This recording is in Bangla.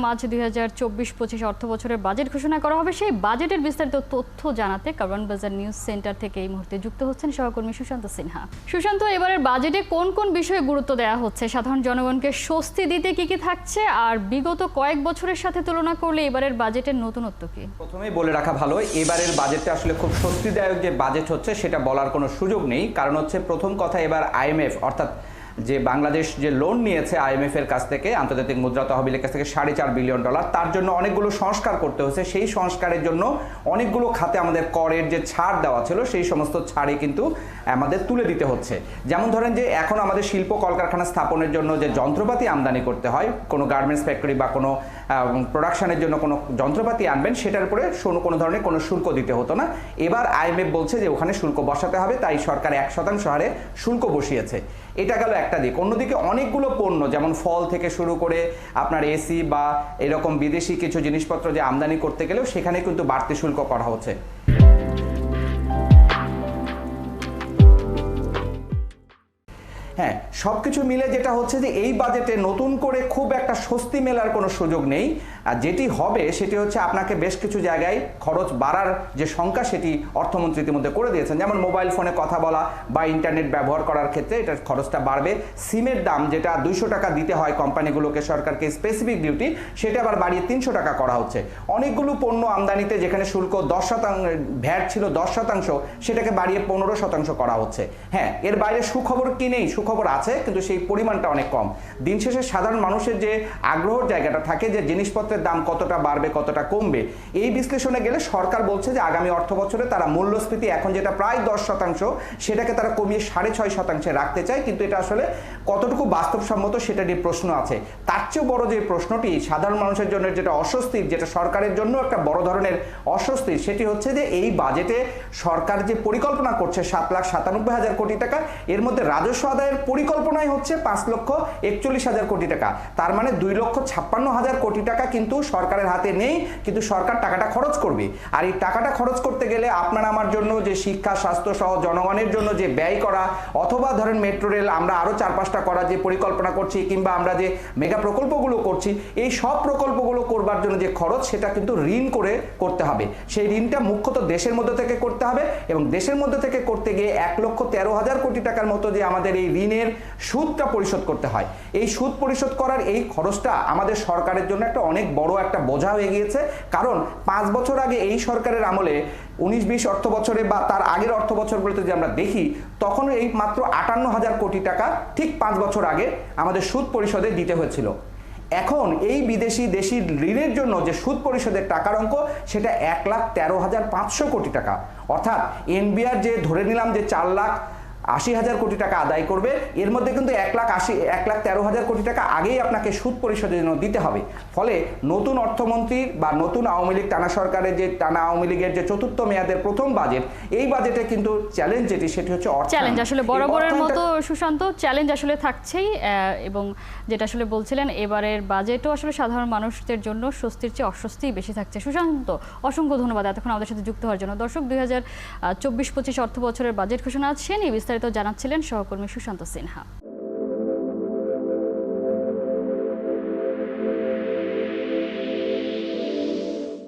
মার্চ 2024-25 অর্থ বছরের বাজেট ঘোষণা করা হবে। সেই বাজেটের বিস্তারিত তথ্য জানাতে কারওয়ান বাজার নিউজ সেন্টার থেকে এই মুহূর্তে যুক্ত হচ্ছেন সহকর্মী সুশান্ত সিনহা। সুশান্ত, এবারের বাজেটে কোন কোন বিষয়ে গুরুত্ব দেওয়া হচ্ছে? সাধারণ জনগণকে স্বস্তি দিতে কি কি থাকছে, আর বিগত কয়েক বছরের সাথে তুলনা করলে এবারের বাজেটের নতুনত্ব কি? প্রথমেই বলে রাখা ভালো, এবারের বাজেটটা আসলে খুব স্বস্তিদায়ক যে বাজেট হচ্ছে সেটা বলার কোনো সুযোগ নেই। কারণ হচ্ছে প্রথম কথা, এবার আইএমএফ অর্থাৎ যে বাংলাদেশ যে লোন নিয়েছে আইএমএফ এর কাছ থেকে, আন্তর্জাতিক মুদ্রা তহবিলের কাছ থেকে $4.5 বিলিয়ন, তার জন্য অনেকগুলো সংস্কার করতে হয়েছে। সেই সংস্কারের জন্য অনেকগুলো খাতে আমাদের করের যে ছাড় দেওয়া ছিল সেই সমস্ত ছাড়ই কিন্তু আমাদের তুলে দিতে হচ্ছে। যেমন ধরেন যে এখন আমাদের শিল্প কলকারখানা স্থাপনের জন্য যে যন্ত্রপাতি আমদানি করতে হয়, কোনো গার্মেন্টস ফ্যাক্টরি বা কোনো প্রোডাকশনের জন্য কোনো যন্ত্রপাতি আনবেন, সেটার উপরে কোনো ধরনের কোনো শুল্ক দিতে হতো না। এবার আইএমএফ বলছে যে ওখানে শুল্ক বসাতে হবে, তাই সরকার 1% হারে শুল্ক বসিয়েছে। এটা গেল একটা দিক। অন্যদিকে অনেকগুলো পণ্য যেমন ফল থেকে শুরু করে আপনার এসি বা এরকম বিদেশি কিছু জিনিসপত্র যে আমদানি করতে গেলেও সেখানে কিন্তু বাড়তি শুল্ক করা হচ্ছে। হ্যাঁ, সব কিছু মিলে যেটা হচ্ছে যে এই বাজেটে নতুন করে খুব একটা স্বস্তি মেলার কোনো সুযোগ নেই। আর যেটি হবে সেটি হচ্ছে আপনাকে বেশ কিছু জায়গায় খরচ বাড়ার যে সংখ্যা সেটি অর্থমন্ত্রী ইতিমধ্যে করে দিয়েছেন। যেমন মোবাইল ফোনে কথা বলা বা ইন্টারনেট ব্যবহার করার ক্ষেত্রে এটার খরচটা বাড়বে। সিমের দাম যেটা 200 টাকা দিতে হয় কোম্পানিগুলোকে, সরকারকে স্পেসিফিক ডিউটি, সেটা আবার বাড়িয়ে 300 টাকা করা হচ্ছে। অনেকগুলো পণ্য আমদানিতে যেখানে শুল্ক 10%, ভ্যাট ছিল 10%, সেটাকে বাড়িয়ে 15% করা হচ্ছে। হ্যাঁ, এর বাইরে সুখবর কি নেই? সুখবর আছে, কিন্তু সেই পরিমাণটা অনেক কম। দিন শেষে সাধারণ মানুষের যে আগ্রহের জায়গাটা থাকে যে জিনিসপত্রের দাম কতটা বাড়বে কতটা কমবে, এই বিশ্লেষণে গেলে সরকার বলছে যে আগামী অর্থ বছরে তারা মূল্যস্ফীতি এখন যেটা প্রায় 10%, সেটাকে তারা কমিয়ে 6.5% রাখতে চায়। কিন্তু এটা আসলে কতটুকু বাস্তবসম্মত সেটা নিয়ে প্রশ্ন আছে। তার চেয়েও বড় যে প্রশ্নটি সাধারণ মানুষের জন্য যেটা অস্বস্তির, যেটা সরকারের জন্য একটা বড় ধরনের অস্বস্তির, সেটি হচ্ছে যে এই বাজেটে সরকার যে পরিকল্পনা করছে 7,97,000 কোটি টাকা, এর মধ্যে রাজস্ব আদায়ের পরিকল্পনাই হচ্ছে 5,41,000 কোটি টাকা। তার মানে 2,56,000 কোটি টাকা কিন্তু সরকারের হাতে নেই, কিন্তু সরকার টাকাটা খরচ করবে। আর এই টাকাটা খরচ করতে গেলে আপনার আমার জন্য যে শিক্ষা, স্বাস্থ্য সহ জনগণের জন্য যে ব্যয় করা, অথবা ধরেন মেট্রো রেল আমরা আরো 4-5টা করার যে পরিকল্পনা করছি, কিংবা আমরা যে মেগা প্রকল্পগুলো করছি, এই সব প্রকল্পগুলো করবার জন্য যে খরচ, সেটা কিন্তু ঋণ করে করতে হবে। সেই ঋণটা মুখ্যত দেশের মধ্যে থেকে করতে হবে, এবং দেশের মধ্যে থেকে করতে গিয়ে 1,13,000 কোটি টাকার মতো যে আমাদের এই ঋণের সুদটা পরিশোধ করতে হয়, এই সুদ পরিশোধ করার এই খরচটা আমাদের সরকারের জন্য একটা অনেক বড় একটা বোঝা হয়ে গিয়েছে। কারণ 5 বছর আগে এই সরকারের আমলে 19-20 অর্থ বছরে বা তার আগের অর্থ বছরগুলোতে যদি আমরা দেখি, তখন এই মাত্র 58,000 কোটি টাকা ঠিক 5 বছর আগে আমাদের সুদ পরিশোধে দিতে হয়েছিল। এখন এই বিদেশি দেশি ঋণের জন্য যে সুদ পরিশোধের টাকার অঙ্ক, সেটা 1,13,500 কোটি টাকা। অর্থাৎ এনবিআর যে ধরে নিলাম যে 4,80,000 কোটি টাকা আদায় করবে, এর মধ্যে কিন্তু 1,13,000 কোটি টাকা আগেই আপনাকে সুদ পরিশোধের জন্য দিতে হবে। ফলে নতুন অর্থমন্ত্রীর বা নতুন আওয়ামী লীগ টানা সরকারের যে টানা আওয়ামী লীগের যে 4র্থ মেয়াদের প্রথম বাজেট, এই বাজেটে কিন্তু চ্যালেঞ্জ যেটি, সেটি হচ্ছে চ্যালেঞ্জ। আসলে বরাবরের মতো সুশান্ত চ্যালেঞ্জ আসলে থাকছেই, এবং যেটা আসলে বলছিলেন এবারের বাজেটও আসলে সাধারণ মানুষদের জন্য স্বস্তির চেয়ে অস্বস্তি বেশি থাকছে। সুশান্ত, অসংখ্য ধন্যবাদ এতক্ষণ আমাদের সাথে যুক্ত হওয়ার জন্য। দর্শক, 2024-25 অর্থ বছরের বাজেট ঘোষণা আছে, নিয়ে বিস্তারিত জানাচ্ছিলেন সহকর্মী সুশান্ত সিনহা।